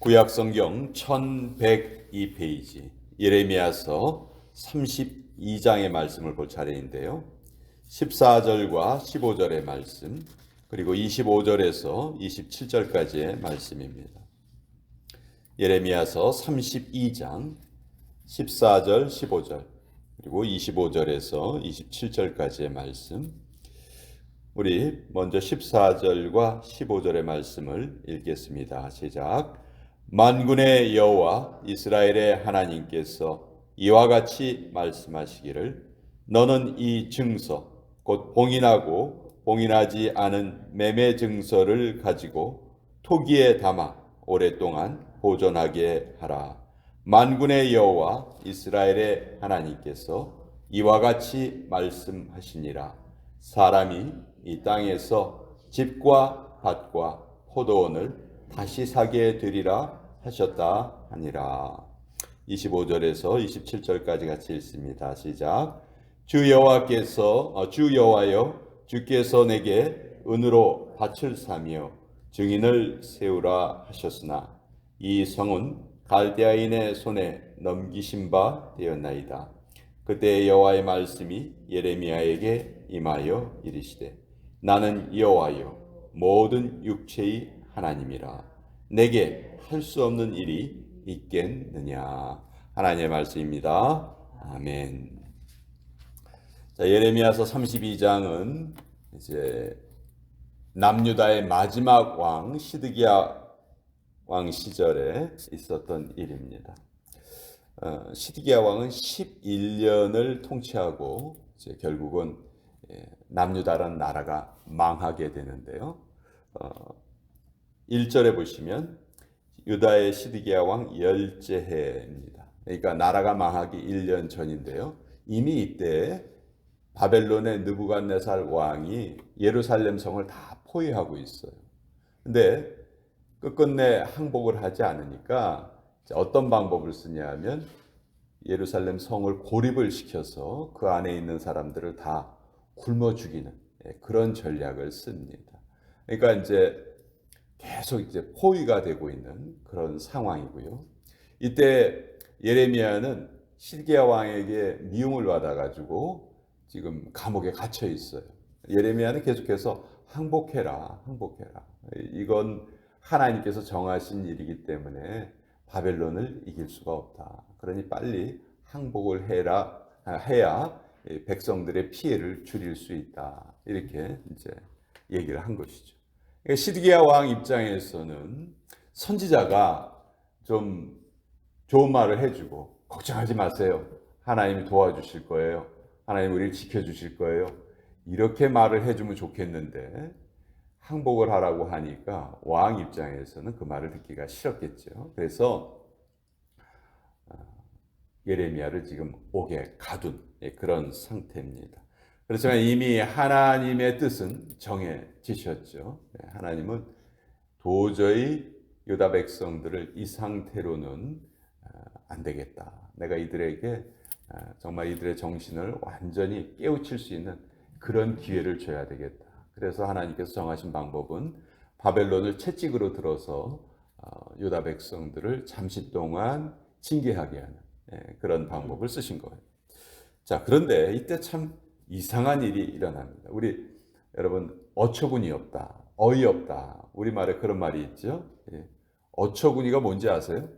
구약성경 1102페이지 예레미야서 32장의 말씀을 볼 차례인데요. 14절과 15절의 말씀, 그리고 25절에서 27절까지의 말씀입니다. 예레미야서 32장 14절, 15절, 그리고 25절에서 27절까지의 말씀. 우리 먼저 14절과 15절의 말씀을 읽겠습니다. 시작. 만군의 여호와 이스라엘의 하나님께서 이와 같이 말씀하시기를, 너는 이 증서 곧 봉인하고 봉인하지 않은 매매 증서를 가지고 토기에 담아 오랫동안 보존하게 하라. 만군의 여호와 이스라엘의 하나님께서 이와 같이 말씀하시니라. 사람이 이 땅에서 집과 밭과 포도원을 다시 사게 되리라 하셨다 하니라. 25절에서 27절까지 같이 읽습니다. 시작. 주 여호와여, 주께서 내게 은으로 밭을 사며 증인을 세우라 하셨으나 이 성은 갈대아인의 손에 넘기신 바 되었나이다. 그때 여호와의 말씀이 예레미야에게 임하여 이르시되, 나는 여호와여 모든 육체의 하나님이라. 내게 할 수 없는 일이 있겠느냐. 하나님의 말씀입니다. 아멘. 자, 예레미야서 32장은 이제 남유다의 마지막 왕 시드기야 왕 시절에 있었던 일입니다. 시드기야 왕은 11년을 통치하고 이제 결국은 남유다라는 나라가 망하게 되는데요. 1절에 보시면 유다의 시드기야 왕 10째 해입니다. 그러니까 나라가 망하기 1년 전인데요. 이미 이때 바벨론의 느부갓네살 왕이 예루살렘 성을 다 포위하고 있어요. 근데 끝끝내 항복을 하지 않으니까 어떤 방법을 쓰냐 하면 예루살렘 성을 고립을 시켜서 그 안에 있는 사람들을 다 굶어 죽이는 그런 전략을 씁니다. 그러니까 이제 계속 이제 포위가 되고 있는 그런 상황이고요. 이때 예레미야는 시드기야 왕에게 미움을 받아가지고 지금 감옥에 갇혀 있어요. 예레미야는 계속해서 항복해라. 이건 하나님께서 정하신 일이기 때문에 바벨론을 이길 수가 없다. 그러니 빨리 항복을 해야 백성들의 피해를 줄일 수 있다. 이렇게 이제 얘기를 한 것이죠. 시드기야 왕 입장에서는 선지자가 좀 좋은 말을 해주고, 걱정하지 마세요. 하나님이 도와주실 거예요. 하나님 우리를 지켜주실 거예요. 이렇게 말을 해주면 좋겠는데 항복을 하라고 하니까 왕 입장에서는 그 말을 듣기가 싫었겠죠. 그래서 예레미야를 지금 옥에 가둔 그런 상태입니다. 그렇지만 이미 하나님의 뜻은 정해지셨죠. 하나님은 도저히 유다 백성들을 이 상태로는 안 되겠다. 내가 이들에게 정말 이들의 정신을 완전히 깨우칠 수 있는 그런 기회를 줘야 되겠다. 그래서 하나님께서 정하신 방법은 바벨론을 채찍으로 들어서 유다 백성들을 잠시 동안 징계하게 하는 그런 방법을 쓰신 거예요. 자, 그런데 이때 참 이상한 일이 일어납니다. 우리 여러분, 어처구니 없다, 어이없다, 우리말에 그런 말이 있죠. 어처구니가 뭔지 아세요?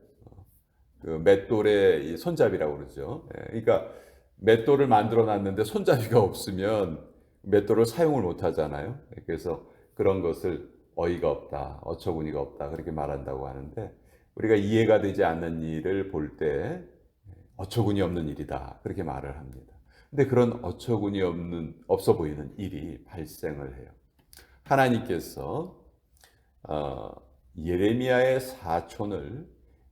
그 맷돌의 손잡이라고 그러죠. 그러니까 맷돌을 만들어 놨는데 손잡이가 없으면 맷돌을 사용을 못 하잖아요. 그래서 그런 것을 어이가 없다, 어처구니가 없다 그렇게 말한다고 하는데, 우리가 이해가 되지 않는 일을 볼 때 어처구니 없는 일이다 그렇게 말을 합니다. 근데 그런 어처구니 없어 보이는 일이 발생을 해요. 하나님께서 예레미야의 사촌을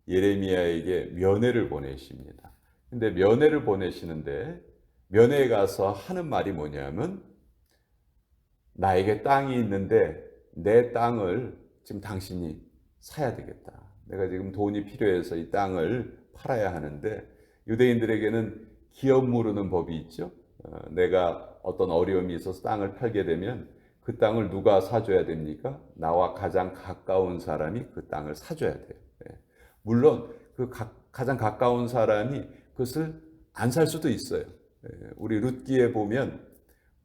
예레미야에게 면회를 보내십니다. 근데 면회를 보내시는데 면회에 가서 하는 말이 뭐냐면, 나에게 땅이 있는데 내 땅을 지금 당신이 사야 되겠다. 내가 지금 돈이 필요해서 이 땅을 팔아야 하는데, 유대인들에게는 기업 무르는 법이 있죠. 내가 어떤 어려움이 있어서 땅을 팔게 되면 그 땅을 누가 사줘야 됩니까? 나와 가장 가까운 사람이 그 땅을 사줘야 돼요. 물론 그 가장 가까운 사람이 그것을 안 살 수도 있어요. 우리 룻기에 보면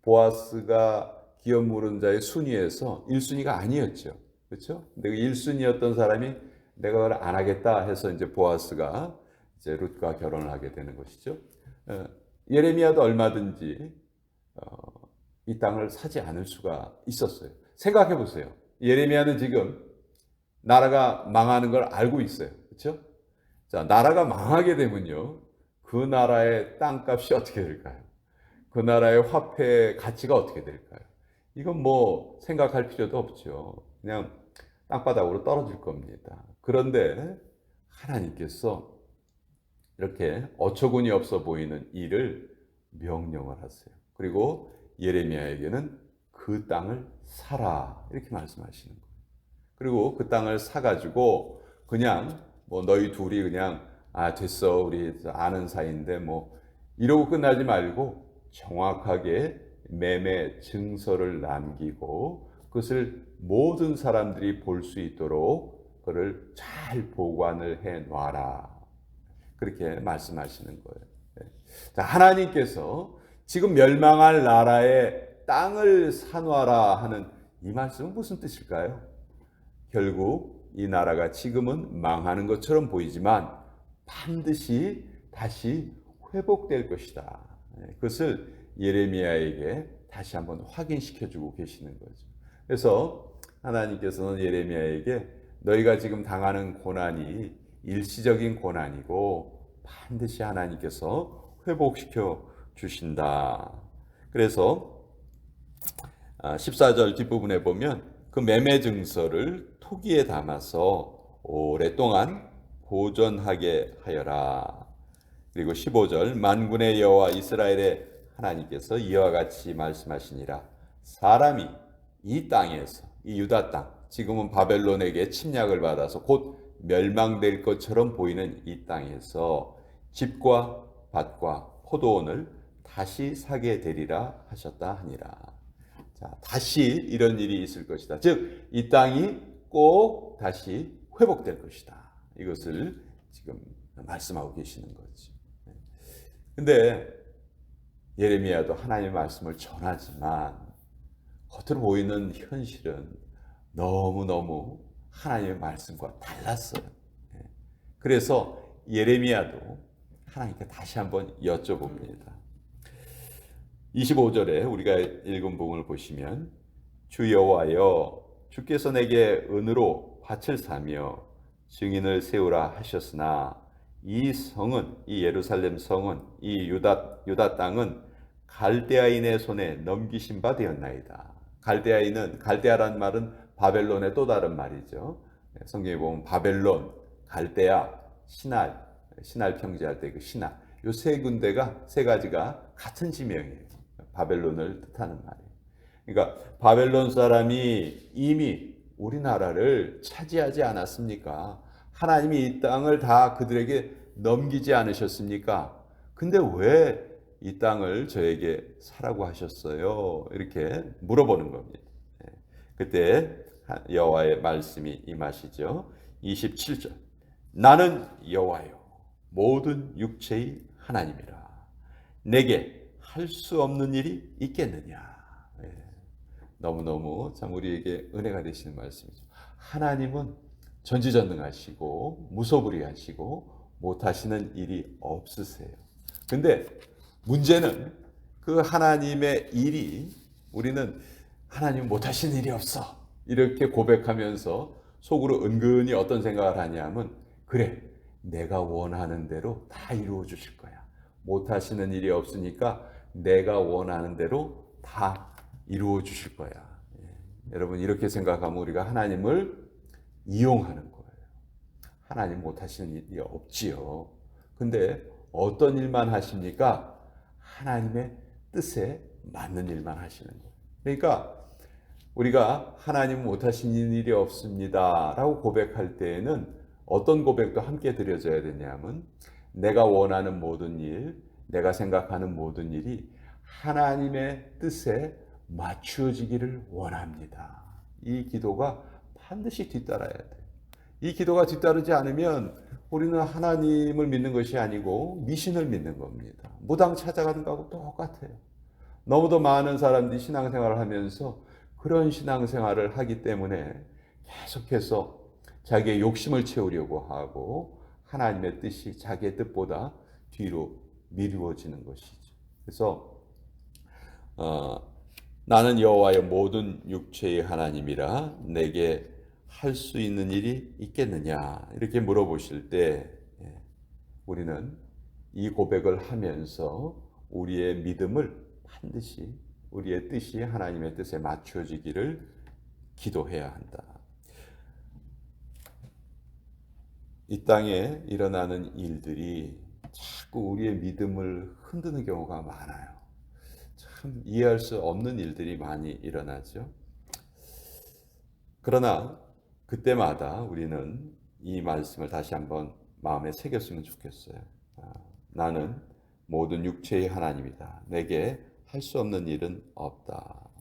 보아스가 기업 물은 자의 순위에서 1순위가 아니었죠. 그렇죠? 근데 그 1순위였던 사람이 내가 그걸 안 하겠다 해서 이제 보아스가 이제 룻과 결혼을 하게 되는 것이죠. 예레미야도 얼마든지 이 땅을 사지 않을 수가 있었어요. 생각해 보세요. 예레미야는 지금 나라가 망하는 걸 알고 있어요. 그렇죠? 자, 나라가 망하게 되면요. 그 나라의 땅값이 어떻게 될까요? 그 나라의 화폐 가치가 어떻게 될까요? 이건 뭐 생각할 필요도 없죠. 그냥 땅바닥으로 떨어질 겁니다. 그런데 하나님께서 이렇게 어처구니 없어 보이는 일을 명령을 하세요. 그리고 예레미야에게는 그 땅을 사라 이렇게 말씀하시는 거예요. 그리고 그 땅을 사가지고 그냥 뭐 너희 둘이 그냥 됐어 우리 아는 사이인데 뭐 이러고 끝나지 말고 정확하게 매매 증서를 남기고 그것을 모든 사람들이 볼 수 있도록 그를 잘 보관을 해 놔라. 그렇게 말씀하시는 거예요. 자, 하나님께서 지금 멸망할 나라의 땅을 사놔라 하는 이 말씀은 무슨 뜻일까요? 결국 이 나라가 지금은 망하는 것처럼 보이지만 반드시 다시 회복될 것이다. 그것을 예레미야에게 다시 한번 확인시켜 주고 계시는 거죠. 그래서 하나님께서는 예레미야에게 너희가 지금 당하는 고난이 일시적인 고난이고 반드시 하나님께서 회복시켜 주신다. 그래서 14절 뒷부분에 보면 그 매매 증서를 토기에 담아서 오랫동안 보존하게 하여라. 그리고 15절 만군의 여호와 이스라엘의 하나님께서 이와 같이 말씀하시니라. 사람이 이 땅에서 이 유다 땅 지금은 바벨론에게 침략을 받아서 곧 멸망될 것처럼 보이는 이 땅에서 집과 밭과 포도원을 다시 사게 되리라 하셨다 하니라. 자, 다시 이런 일이 있을 것이다. 즉, 이 땅이 꼭 다시 회복될 것이다. 이것을 지금 말씀하고 계시는 거죠. 근데 예레미야도 하나님의 말씀을 전하지만 겉으로 보이는 현실은 너무너무 하나님의 말씀과 달랐어요. 그래서 예레미야도 하나님께 다시 한번 여쭤봅니다. 25절에 우리가 읽은 부분을 보시면 주 여호와여 주께서 내게 은으로 밭을 사며 증인을 세우라 하셨으나 이 성은 이 예루살렘 성은 이 유다 땅은 갈대아인의 손에 넘기신 바 되었나이다. 갈대아라는 말은 바벨론의 또 다른 말이죠. 성경에 보면 바벨론, 갈대아, 신할 평지할 때 그 신할 이 세 군데가 세 가지가 같은 지명이에요. 바벨론을 뜻하는 말이에요. 그러니까 바벨론 사람이 이미 우리나라를 차지하지 않았습니까? 하나님이 이 땅을 다 그들에게 넘기지 않으셨습니까? 근데 왜 이 땅을 저에게 사라고 하셨어요? 이렇게 물어보는 겁니다. 그때 여호와의 말씀이 임하시죠. 27절 나는 여호와요 모든 육체의 하나님이라 내게 할 수 없는 일이 있겠느냐. 너무너무 참 우리에게 은혜가 되시는 말씀이죠. 하나님은 전지전능하시고 무소불위하시고 못하시는 일이 없으세요. 근데 문제는 그 하나님의 일이 우리는 하나님 못하시는 일이 없어 이렇게 고백하면서 속으로 은근히 어떤 생각을 하냐면 그래 내가 원하는 대로 다 이루어 주실 거야. 못하시는 일이 없으니까 내가 원하는 대로 다 이루어 주실 거야. 여러분 이렇게 생각하면 우리가 하나님을 이용하는 거예요. 하나님 못하시는 일이 없지요. 근데 어떤 일만 하십니까? 하나님의 뜻에 맞는 일만 하시는 거예요. 그러니까 우리가 하나님 못하시는 일이 없습니다 라고 고백할 때에는 어떤 고백도 함께 드려져야 되냐면 내가 원하는 모든 일, 내가 생각하는 모든 일이 하나님의 뜻에 맞추어지기를 원합니다. 이 기도가 반드시 뒤따라야 돼요. 이 기도가 뒤따르지 않으면 우리는 하나님을 믿는 것이 아니고 미신을 믿는 겁니다. 무당 찾아가는 거하고 똑같아요. 너무도 많은 사람들이 신앙생활을 하면서 그런 신앙생활을 하기 때문에 계속해서 자기의 욕심을 채우려고 하고 하나님의 뜻이 자기의 뜻보다 뒤로 미루어지는 것이죠. 그래서 나는 여호와의 모든 육체의 하나님이라 내게 할 수 있는 일이 있겠느냐 이렇게 물어보실 때 우리는 이 고백을 하면서 우리의 믿음을 반드시 우리의 뜻이 하나님의 뜻에 맞춰지기를 기도해야 한다. 이 땅에 일어나는 일들이 자꾸 우리의 믿음을 흔드는 경우가 많아요. 참 이해할 수 없는 일들이 많이 일어나죠. 그러나 그때마다 우리는 이 말씀을 다시 한번 마음에 새겼으면 좋겠어요. 나는 모든 육체의 하나님이다. 내게 할 수 없는 일은 없다.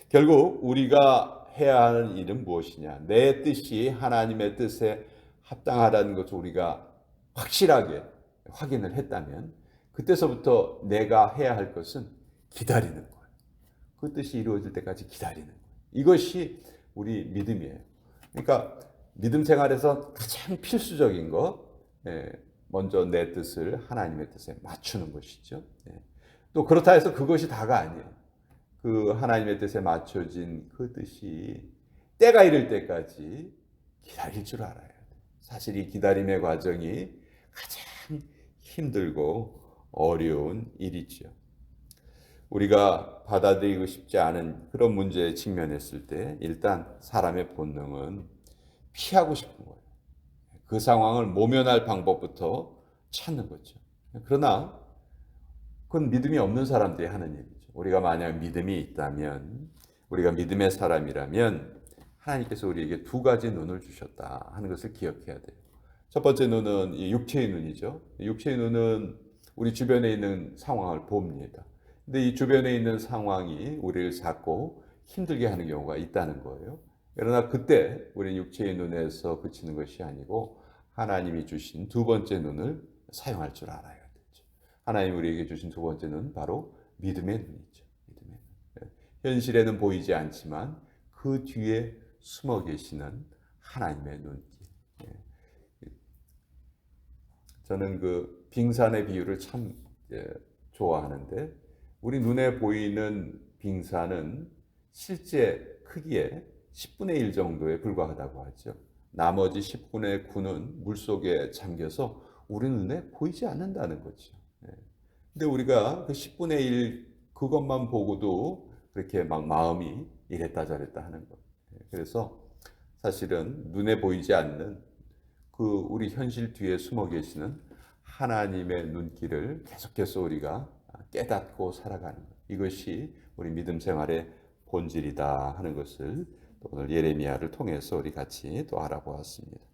결국 우리가 해야 하는 일은 무엇이냐? 내 뜻이 하나님의 뜻에 합당하다는 것을 우리가 확실하게 확인을 했다면 그때서부터 내가 해야 할 것은 기다리는 거예요. 그 뜻이 이루어질 때까지 기다리는 거예요. 이것이 우리 믿음이에요. 그러니까 믿음 생활에서 가장 필수적인 거 먼저 내 뜻을 하나님의 뜻에 맞추는 것이죠. 또 그렇다 해서 그것이 다가 아니에요. 그 하나님의 뜻에 맞춰진 그 뜻이 때가 이를 때까지 기다릴 줄 알아야 돼요. 사실 이 기다림의 과정이 가장 힘들고 어려운 일이죠. 우리가 받아들이고 싶지 않은 그런 문제에 직면했을 때 일단 사람의 본능은 피하고 싶은 거예요. 그 상황을 모면할 방법부터 찾는 거죠. 그러나 그건 믿음이 없는 사람들이 하는 일이죠. 우리가 만약 믿음이 있다면, 우리가 믿음의 사람이라면 하나님께서 우리에게 두 가지 눈을 주셨다 하는 것을 기억해야 돼요. 첫 번째 눈은 이 육체의 눈이죠. 육체의 눈은 우리 주변에 있는 상황을 봅니다. 근데 이 주변에 있는 상황이 우리를 자꾸 힘들게 하는 경우가 있다는 거예요. 그러나 그때 우리는 육체의 눈에서 그치는 것이 아니고 하나님이 주신 두 번째 눈을 사용할 줄 알아야 되죠. 하나님 우리에게 주신 두 번째 눈은 바로 믿음의 눈이죠. 믿음의 눈. 현실에는 보이지 않지만 그 뒤에 숨어 계시는 하나님의 눈길. 저는 그 빙산의 비유를 참 좋아하는데 우리 눈에 보이는 빙산은 실제 크기의 10분의 1 정도에 불과하다고 하죠. 나머지 10분의 9는 물속에 잠겨서 우리 눈에 보이지 않는다는 거죠. 근데 우리가 그 10분의 1 그것만 보고도 그렇게 막 마음이 이랬다 저랬다 하는 것. 그래서 사실은 눈에 보이지 않는 그 우리 현실 뒤에 숨어 계시는 하나님의 눈길을 계속해서 우리가 깨닫고 살아가는 것. 이것이 우리 믿음 생활의 본질이다 하는 것을 오늘 예레미야를 통해서 우리 같이 또 알아보았습니다.